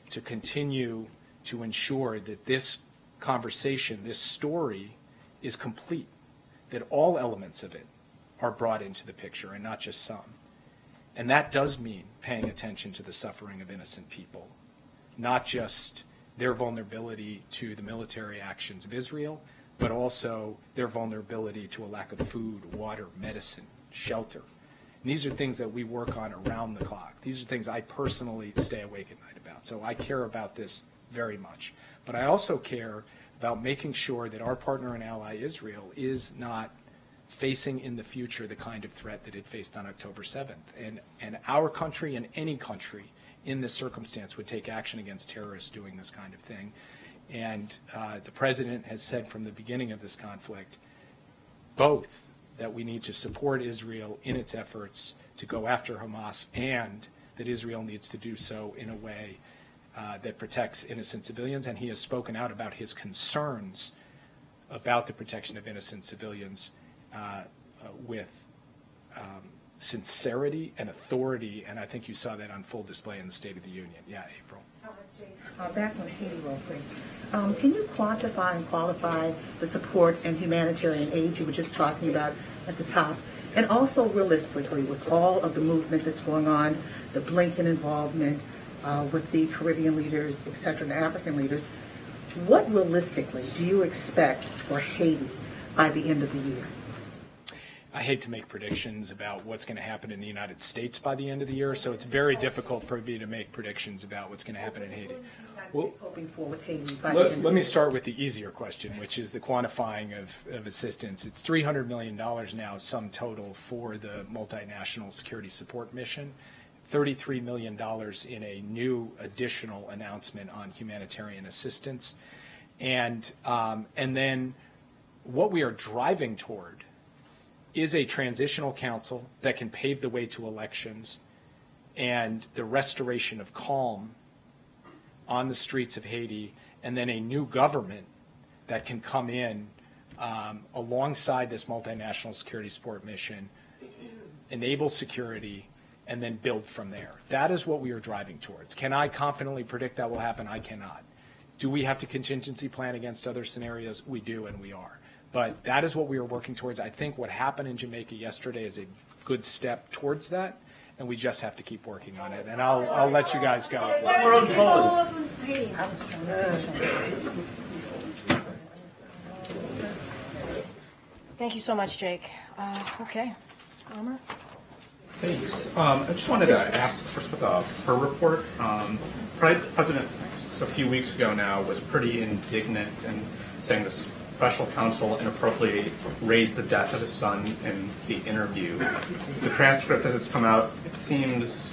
to continue to ensure that this conversation, this story, is complete, that all elements of it are brought into the picture and not just some. And that does mean paying attention to the suffering of innocent people, not just their vulnerability to the military actions of Israel, but also their vulnerability to a lack of food, water, medicine, shelter. And these are things that we work on around the clock. These are things I personally stay awake at night about. So I care about this very much. But I also care about making sure that our partner and ally Israel is not facing in the future the kind of threat that it faced on October 7th. And our country and any country in this circumstance would take action against terrorists doing this kind of thing. And the President has said from the beginning of this conflict, both that we need to support Israel in its efforts to go after Hamas, and that Israel needs to do so in a way that protects innocent civilians. And he has spoken out about his concerns about the protection of innocent civilians with sincerity and authority, and I think you saw that on full display in the State of the Union. Yeah, April. Back on Haiti real quick. Can you quantify and qualify the support and humanitarian aid you were just talking about at the top? And also realistically, with all of the movement that's going on, the Blinken involvement with the Caribbean leaders, et cetera, the African leaders, what realistically do you expect for Haiti by the end of the year? I hate to make predictions about what's going to happen in the United States by the end of the year, so it's very difficult for me to make predictions about what's going to happen in Haiti. Well, hoping for with Haiti by the end of the let me year? start with the easier question, which is the quantifying of assistance. It's $300 million now, sum total, for the multinational security support mission. $33 million in a new additional announcement on humanitarian assistance. And then what we are driving toward is a transitional council that can pave the way to elections and the restoration of calm on the streets of Haiti, and then a new government that can come in alongside this multinational security support mission, enable security, and then build from there. That is what we are driving towards. Can I confidently predict that will happen? I cannot. Do we have to contingency plan against other scenarios? We do, and we are. But that is what we are working towards. I think what happened in Jamaica yesterday is a good step towards that, and we just have to keep working on it. And I'll let you guys go. Thank you so much, Jake. Okay, Amr? Thanks. I just wanted to ask first about her report. President, a few weeks ago now, was pretty indignant and saying the special counsel inappropriately raised the death of his son in the interview. The transcript as it's come out, it seems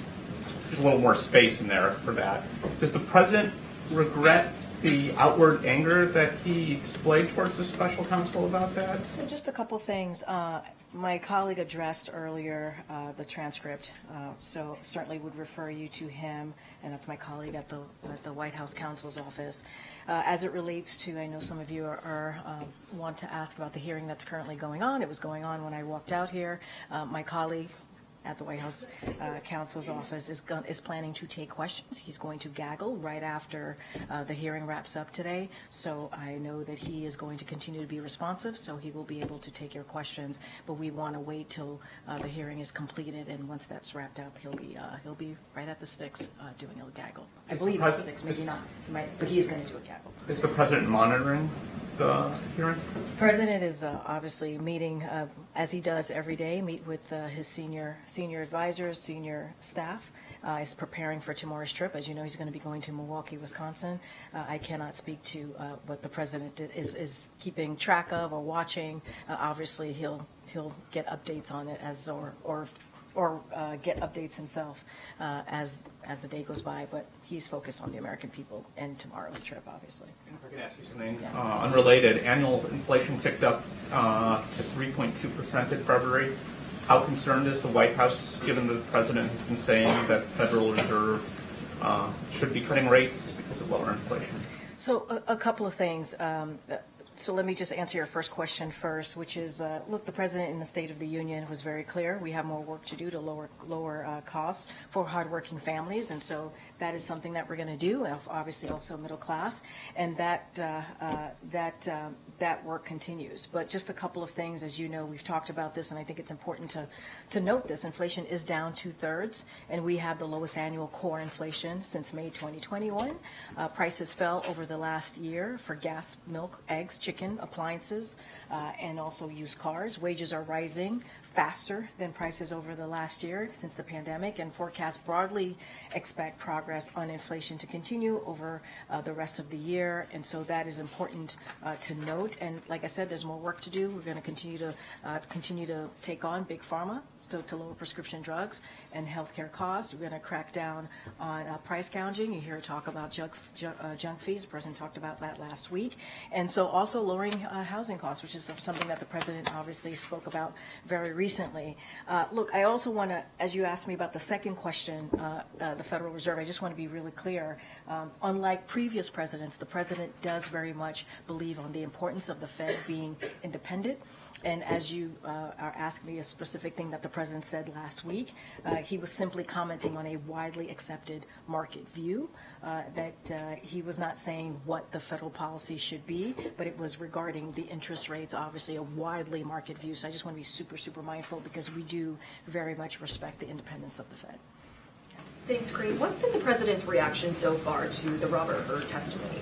there's a little more space in there for that. Does the president regret the outward anger that he displayed towards the special counsel about that? So just a couple things. My colleague addressed earlier the transcript, so certainly would refer you to him, and that's my colleague at the White House counsel's office. As it relates to, I know some of you want to ask about the hearing that's currently going on. It was going on when I walked out here. My colleague at the White House counsel's office is planning to take questions. He's going to gaggle right after the hearing wraps up today. So I know that he is going to continue to be responsive, so he will be able to take your questions. But we want to wait till the hearing is completed, and once that's wrapped up, he'll be right at the sticks doing a gaggle. I believe at the sticks, maybe not, but he is going to do a gaggle. Is the president monitoring the hearing? The president is obviously meeting, as he does every day, meet with his senior advisors, senior staff. Is preparing for tomorrow's trip. As you know, he's going to be going to Milwaukee, Wisconsin. I cannot speak to what the president is keeping track of or watching. Obviously, he'll get updates on it or get updates himself as the day goes by. But he's focused on the American people and tomorrow's trip, obviously. If I could ask you something unrelated, annual inflation ticked up to 3.2% in February. How concerned is the White House, given that the president has been saying that the Federal Reserve should be cutting rates because of lower inflation? So a couple of things. So let me just answer your first question first, which is, look, the president in the State of the Union was very clear. We have more work to do to lower costs for hardworking families, and so that is something that we're going to do. Obviously, also middle class, and that work continues. But just a couple of things, as you know, we've talked about this, and I think it's important to note this. Inflation is down 2/3, and we have the lowest annual core inflation since May 2021. Prices fell over the last year for gas, milk, eggs, chicken, appliances, and also used cars. Wages are rising faster than prices over the last year since the pandemic, and forecasts broadly expect progress on inflation to continue over the rest of the year. And so that is important to note. And like I said, there's more work to do. We're going to continue to take on big pharma to lower prescription drugs and healthcare costs. We're going to crack down on price gouging. You hear talk about junk fees. The president talked about that last week. And so also lowering housing costs, which is something that the president obviously spoke about very recently. Look, I also want to, as you asked me about the second question, the Federal Reserve, I just want to be really clear. Unlike previous presidents, the president does very much believe on the importance of the Fed being independent. And as you are asking me a specific thing that the president President said last week. He was simply commenting on a widely accepted market view, that he was not saying what the federal policy should be, but it was regarding the interest rates, obviously a widely market view. So I just want to be super, super mindful because we do very much respect the independence of the Fed. Thanks, Karine. What's been the president's reaction so far to the Robert Hur testimony?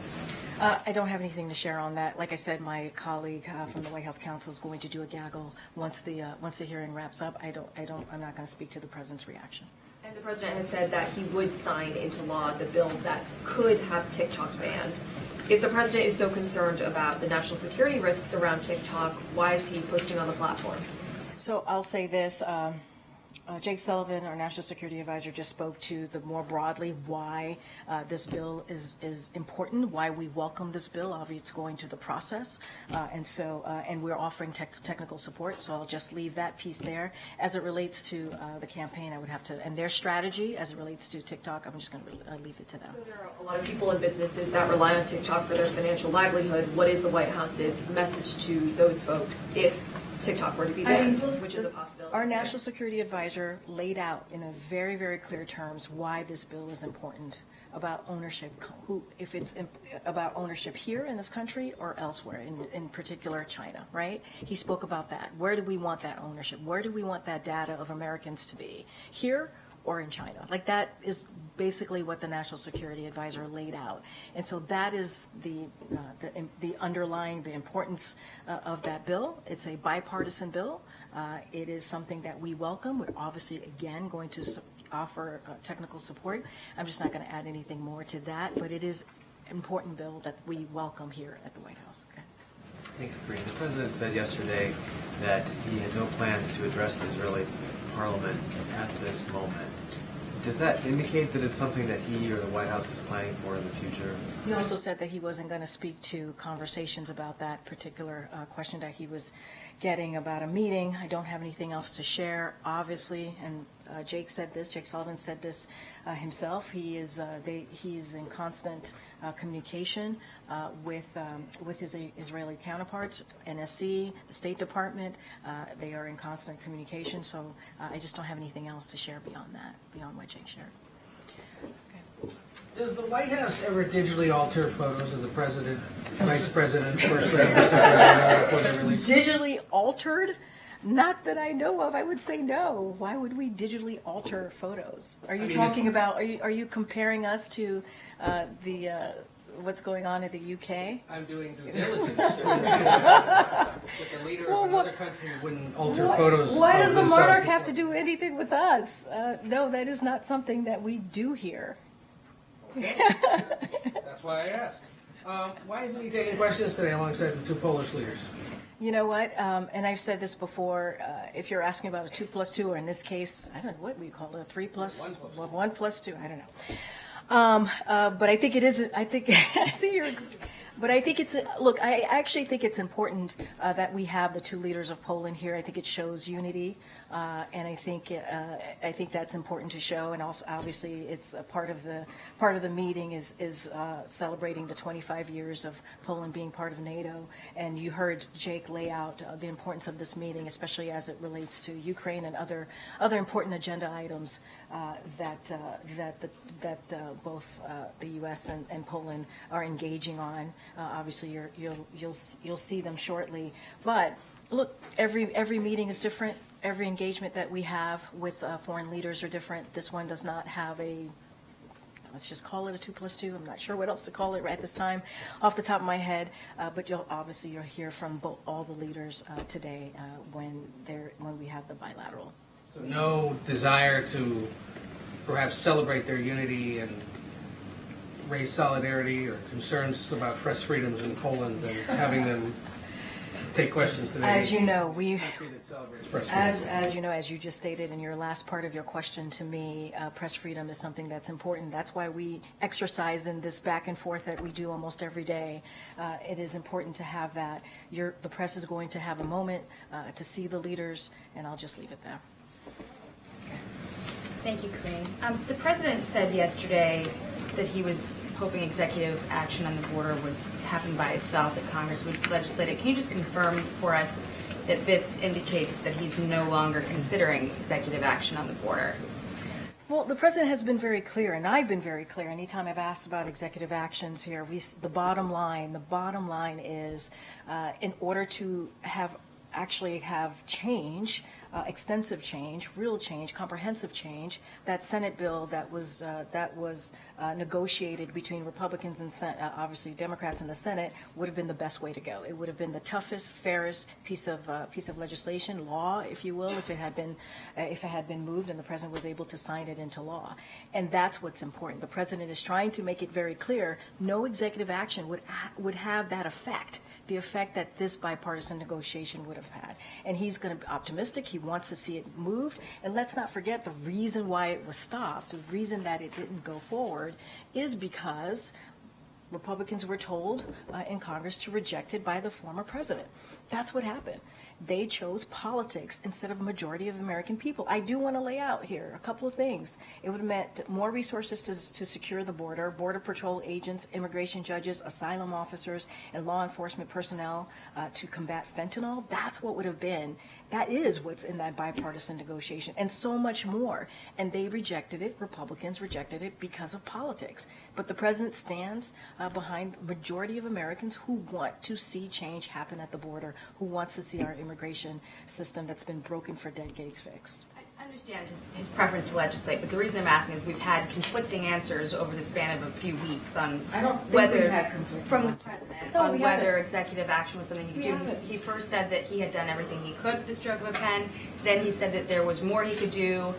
I don't have anything to share on that. Like I said, my colleague from the White House counsel is going to do a gaggle once the hearing wraps up. I'm not going to speak to the president's reaction. And the president has said that he would sign into law the bill that could have TikTok banned. If the president is so concerned about the national security risks around TikTok, why is he posting on the platform? So I'll say this. Jake Sullivan, our national security advisor, just spoke to the more broadly why this bill is important, why we welcome this bill. Obviously, it's going to the process, and we're offering technical support. So I'll just leave that piece there. As it relates to the campaign, I would have to, and their strategy as it relates to TikTok, I'm just going to leave it to them. So there are a lot of people and businesses that rely on TikTok for their financial livelihood. What is the White House's message to those folks if TikTok were to be banned, which is a possibility? Our national security advisor laid out in a very, very clear terms why this bill is important about ownership, if it's about ownership here in this country or elsewhere, in particular China, right? He spoke about that. Where do we want that ownership? Where do we want that data of Americans to be? Here or in China? Like, that is basically what the national security advisor laid out. And so that is the underlying, the importance of that bill. It's a bipartisan bill. It is something that we welcome. We're obviously, again, going to offer technical support. I'm just not going to add anything more to that, but it is an important bill that we welcome here at the White House. Okay. Thanks, Karine. The president said yesterday that he had no plans to address the Israeli parliament at this moment. Does that indicate that it's something that he or the White House is planning for in the future? He also said that he wasn't going to speak to conversations about that particular question that he was getting about a meeting. I don't have anything else to share, obviously, and Jake Sullivan said this himself. He is in constant communication with his Israeli counterparts, NSC, the State Department. They are in constant communication, so I just don't have anything else to share beyond that, beyond what Jake shared. Okay. Does the White House ever digitally alter photos of the president, vice president, first lady, secretary before they're released? Digitally altered? Not that I know of. I would say no. Why would we digitally alter photos? Are you talking about? Are you comparing us to what's going on in the UK? I'm doing due diligence to ensure that the leader of another country wouldn't alter photos. Why does the monarch have to do anything with us? No, that is not something that we do here. Okay. That's why I asked. Why isn't he taking questions today alongside the two Polish leaders? You know what? And I've said this before. If you're asking about a 2+2, or in this case, I don't know what we call it, a 3+, 1+2. I don't know. But I think it is. I think. See, you're. But I think it's, look, I actually think it's important that we have the two leaders of Poland here. I think it shows unity, and I think that's important to show. And also, obviously, it's a part of the meeting is celebrating the 25 years of Poland being part of NATO. And you heard Jake lay out the importance of this meeting, especially as it relates to Ukraine and other important agenda items that both the U.S. and Poland are engaging on. Obviously, you'll see them shortly. But look, every meeting is different. Every engagement that we have with foreign leaders are different. This one does not have a, let's just call it a 2+2. I'm not sure what else to call it right at this time off the top of my head. But you'll hear from all the leaders today when we have the bilateral. So no desire to perhaps celebrate their unity and raise solidarity or concerns about press freedoms in Poland and having them take questions today. As you know, as you just stated in your last part of your question to me, press freedom is something that's important. That's why we exercise in this back and forth that we do almost every day. It is important to have that. The press is going to have a moment to see the leaders, and I'll just leave it there. Thank you, Karine. The president said yesterday that he was hoping executive action on the border would happen by itself, that Congress would legislate it. Can you just confirm for us that this indicates that he's no longer considering executive action on the border? Well, the president has been very clear, and I've been very clear. Anytime I've asked about executive actions here, the bottom line is, in order to actually have change, extensive change, real change, comprehensive change, that Senate bill that was negotiated between Republicans and obviously Democrats in the Senate would have been the best way to go. It would have been the toughest, fairest piece of legislation, law, if you will, if it had been moved and the president was able to sign it into law. And that's what's important. The president is trying to make it very clear: no executive action would have that effect. The effect that this bipartisan negotiation would have had. And he's going to be optimistic. He wants to see it moved. And let's not forget the reason why it was stopped, the reason that it didn't go forward, is because Republicans were told in Congress to reject it by the former president. That's what happened. They chose politics instead of a majority of the American people. I do want to lay out here a couple of things. It would have meant more resources to secure the border, Border Patrol agents, immigration judges, asylum officers, and law enforcement personnel to combat fentanyl. That's what would have been. That is what's in that bipartisan negotiation, and so much more. And they rejected it. Republicans rejected it because of politics. But the president stands behind the majority of Americans who want to see change happen at the border, who wants to see our immigration system that's been broken for decades fixed. I understand his preference to legislate, but the reason I'm asking is we've had conflicting answers over the span of a few weeks on whether, from the president, on whether executive action was something he could do. He first said that he had done everything he could with the stroke of a pen. Then he said that there was more he could do,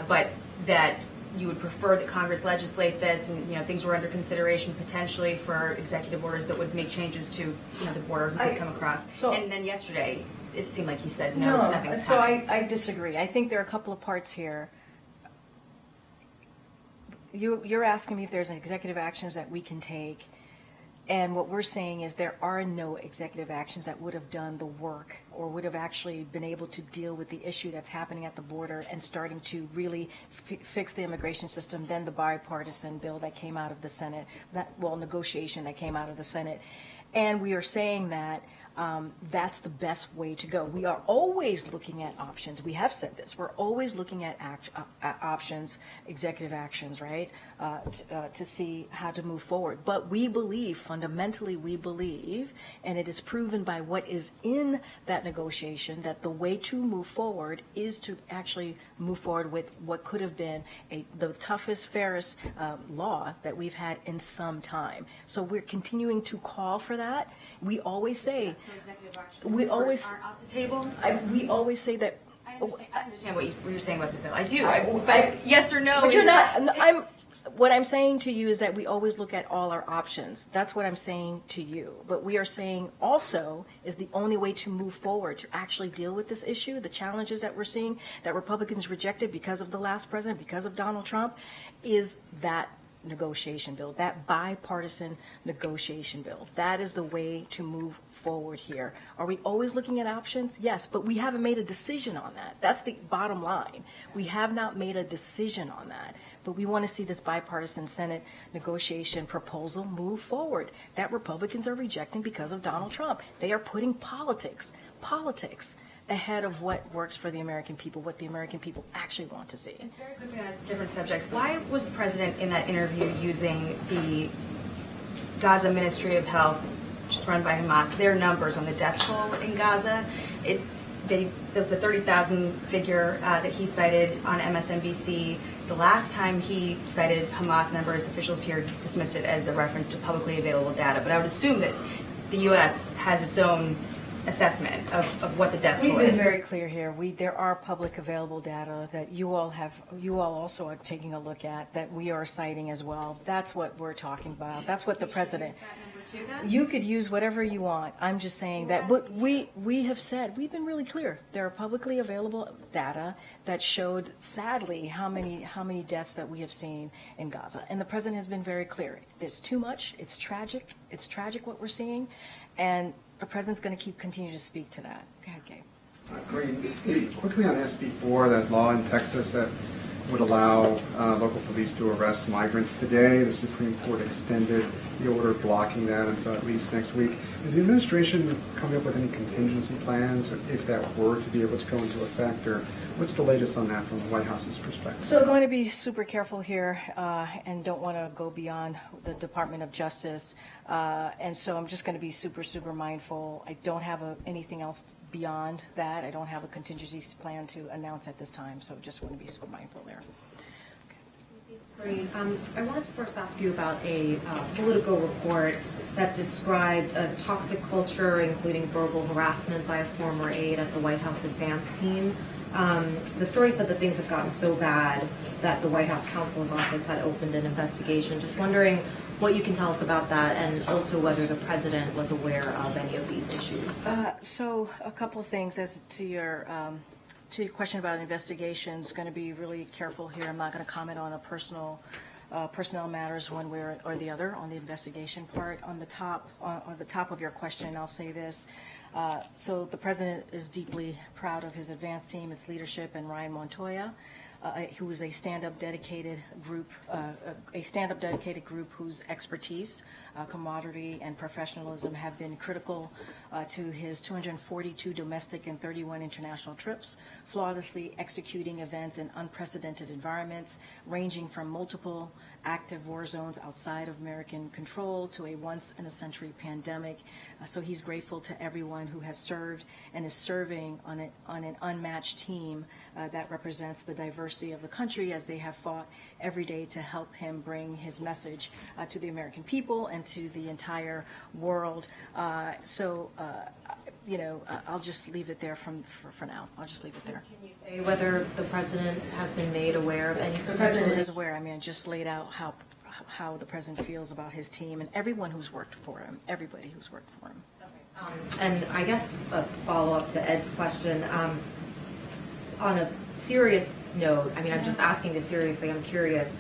but that you would prefer that Congress legislate this, and things were under consideration potentially for executive orders that would make changes to the border who could come across. And then yesterday, it seemed like he said no, nothing's so happening. I disagree. I think there are a couple of parts here. You're asking me if there's executive actions that we can take, and what we're saying is there are no executive actions that would have done the work or would have actually been able to deal with the issue that's happening at the border and starting to really fix the immigration system than the bipartisan bill that came out of the Senate, negotiation that came out of the Senate. And we are saying that that's the best way to go. We are always looking at options. We have said this. We're always looking at options, executive actions, right, to see how to move forward. But we believe, fundamentally we believe, and it is proven by what is in that negotiation, that the way to move forward is to actually move forward with what could have been the toughest, fairest law that we've had in some time. So we're continuing to call for that. We always say, we always aren't off the table. We always say that. I understand what you're saying about the bill. I do. But yes or no? But you're not. What I'm saying to you is that we always look at all our options. That's what I'm saying to you. But we are saying also is the only way to move forward to actually deal with this issue, the challenges that we're seeing that Republicans rejected because of the last president, because of Donald Trump, is that negotiation bill, that bipartisan negotiation bill. That is the way to move forward here. Are we always looking at options? Yes, but we haven't made a decision on that. That's the bottom line. We have not made a decision on that. But we want to see this bipartisan Senate negotiation proposal move forward that Republicans are rejecting because of Donald Trump. They are putting politics ahead of what works for the American people, what the American people actually want to see. And very quickly on a different subject, why was the president in that interview using the Gaza Ministry of Health, just run by Hamas, their numbers on the death toll in Gaza? There was a 30,000 figure that he cited on MSNBC. The last time he cited Hamas numbers, officials here dismissed it as a reference to publicly available data. But I would assume that the U.S. has its own assessment of what the death toll is. We've been very clear here. There are public available data that you all also are taking a look at, that we are citing as well. That's what we're talking about. That's what the president. You could use whatever you want. I'm just saying that. But we have said, we've been really clear. There are publicly available data that showed, sadly, how many deaths that we have seen in Gaza. And the president has been very clear. There's too much. It's tragic. It's tragic what we're seeing. And the president's going to continue to speak to that. Go ahead, Gabe. Karine, quickly on SB 4, that law in Texas that would allow local police to arrest migrants today. The Supreme Court extended the order blocking that until at least next week. Is the administration coming up with any contingency plans if that were to be able to go into effect, or what's the latest on that from the White House's perspective? So going to be super careful here and don't want to go beyond the Department of Justice. And so I'm just going to be super, super mindful. I don't have anything else beyond that. I don't have a contingency plan to announce at this time. So just want to be super mindful there. Karine, I wanted to first ask you about a political report that described a toxic culture, including verbal harassment by a former aide at the White House advance team. The story said that things have gotten so bad that the White House counsel's office had opened an investigation. Just wondering what you can tell us about that, and also whether the president was aware of any of these issues. So a couple of things as to your question about investigations. Going to be really careful here. I'm not going to comment on a personnel matters one way or the other on the investigation part. On the top of your question, I'll say this. So the president is deeply proud of his advance team, its leadership, and Ryan Montoya, who is a stand-up dedicated group whose expertise, camaraderie, and professionalism have been critical to his 242 domestic and 31 international trips, flawlessly executing events in unprecedented environments, ranging from multiple active war zones outside of American control to a once-in-a-century pandemic. So he's grateful to everyone who has served and is serving on an unmatched team that represents the diversity of the country, as they have fought every day to help him bring his message to the American people and to the entire world. I'll just leave it there for now. I'll just leave it there. Can you say whether the president has been made aware of any? The president is aware. I mean, I just laid out how the president feels about his team and everyone who's worked for him, everybody who's worked for him. And I guess a follow-up to Ed's question, on a serious note, I mean, I'm just asking this seriously, I'm curious,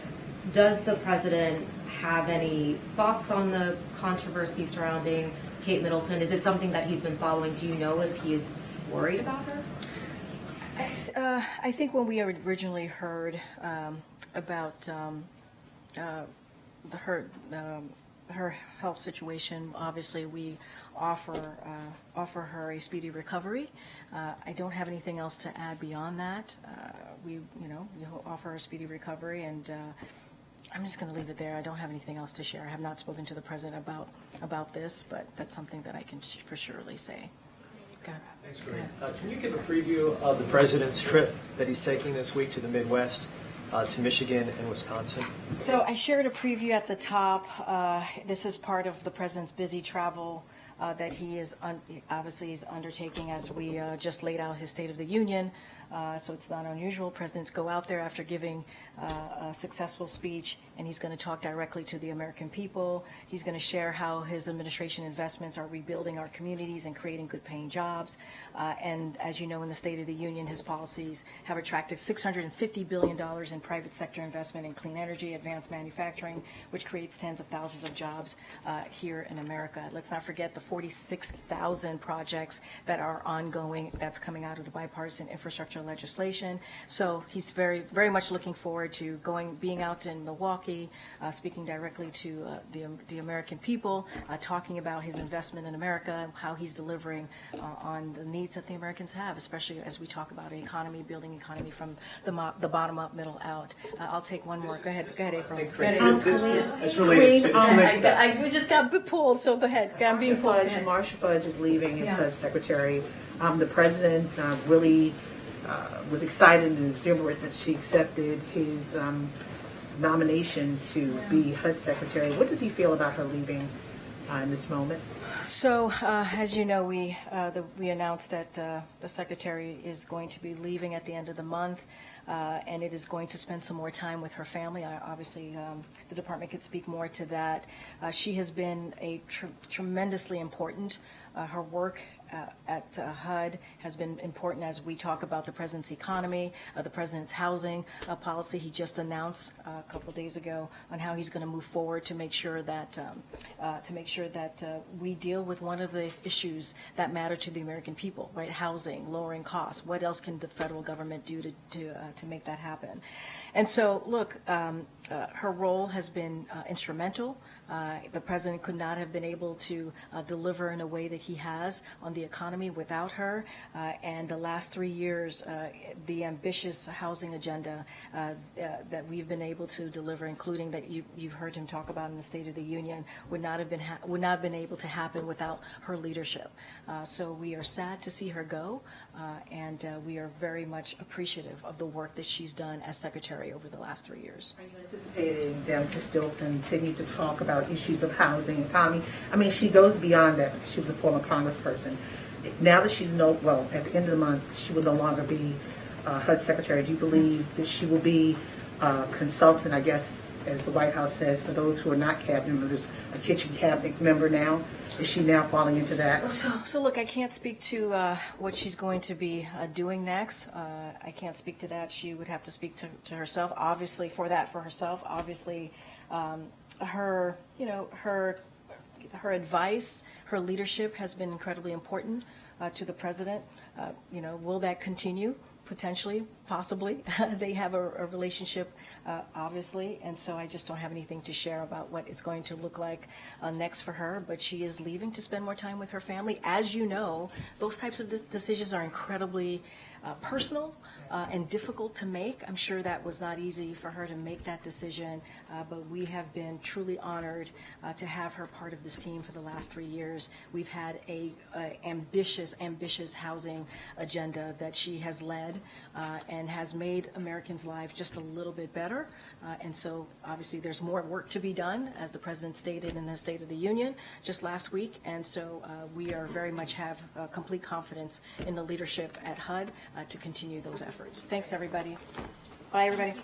does the president have any thoughts on the controversy surrounding Kate Middleton? Is it something that he's been following? Do you know if he is worried about her? I think when we originally heard about her health situation, obviously we offer her a speedy recovery. I don't have anything else to add beyond that. We offer her a speedy recovery, and I'm just going to leave it there. I don't have anything else to share. I have not spoken to the president about this, but that's something that I can for surely say. Okay. Thanks, Karine. Can you give a preview of the president's trip that he's taking this week to the Midwest, to Michigan and Wisconsin? So I shared a preview at the top. This is part of the president's busy travel that he is obviously is undertaking, as we just laid out his State of the Union. So it's not unusual. Presidents go out there after giving a successful speech, and he's going to talk directly to the American people. He's going to share how his administration investments are rebuilding our communities and creating good-paying jobs. And as you know, in the State of the Union, his policies have attracted $650 billion in private sector investment in clean energy, advanced manufacturing, which creates tens of thousands of jobs here in America. Let's not forget the 46,000 projects that are ongoing that's coming out of the bipartisan infrastructure legislation. So he's very, very much looking forward to being out in Milwaukee, speaking directly to the American people, talking about his investment in America, how he's delivering on the needs that the Americans have, especially as we talk about an economy, building economy from the bottom up, middle out. I'll take one more. Go ahead, April. It's related to I just got pulled, so go ahead. I'm being pulled. Marcia Fudge is leaving as HUD secretary. The president really was excited and exuberant that she accepted his nomination to be HUD secretary. What does he feel about her leaving in this moment? So, as you know, we announced that the secretary is going to be leaving at the end of the month, and it is going to spend some more time with her family. Obviously, the department could speak more to that. She has been tremendously important. Her work at HUD has been important as we talk about the president's economy, the president's housing policy. He just announced a couple of days ago on how he's going to move forward to make sure that we deal with one of the issues that matter to the American people, right? Housing, lowering costs. What else can the federal government do to make that happen? And so, look, her role has been instrumental. The president could not have been able to deliver in a way that he has on the economy without her. And the last 3 years, the ambitious housing agenda that we've been able to deliver, including that you've heard him talk about in the State of the Union, would not have been able to happen without her leadership. So we are sad to see her go, and we are very much appreciative of the work that she's done as secretary over the last 3 years. Are you anticipating them to still continue to talk about issues of housing, economy? I mean, she goes beyond that because she was a former congressperson. Now that she's at the end of the month, she will no longer be HUD secretary. Do you believe that she will be a consultant, I guess, as the White House says, for those who are not cabinet members, a kitchen cabinet member now? Is she now falling into that? So look, I can't speak to what she's going to be doing next. I can't speak to that. She would have to speak to herself, obviously, for herself. Obviously, her advice, her leadership has been incredibly important to the president. Will that continue? Potentially, possibly. They have a relationship, obviously, and so I just don't have anything to share about what it's going to look like next for her, but she is leaving to spend more time with her family. As you know, those types of decisions are incredibly personal and difficult to make. I'm sure that was not easy for her to make that decision, but we have been truly honored to have her part of this team for the last 3 years. We've had a ambitious housing agenda that she has led and has made Americans' lives just a little bit better. And so obviously there's more work to be done, as the president stated in the State of the Union just last week. And so we are very much have complete confidence in the leadership at HUD to continue those efforts. Thanks, everybody. Bye, everybody.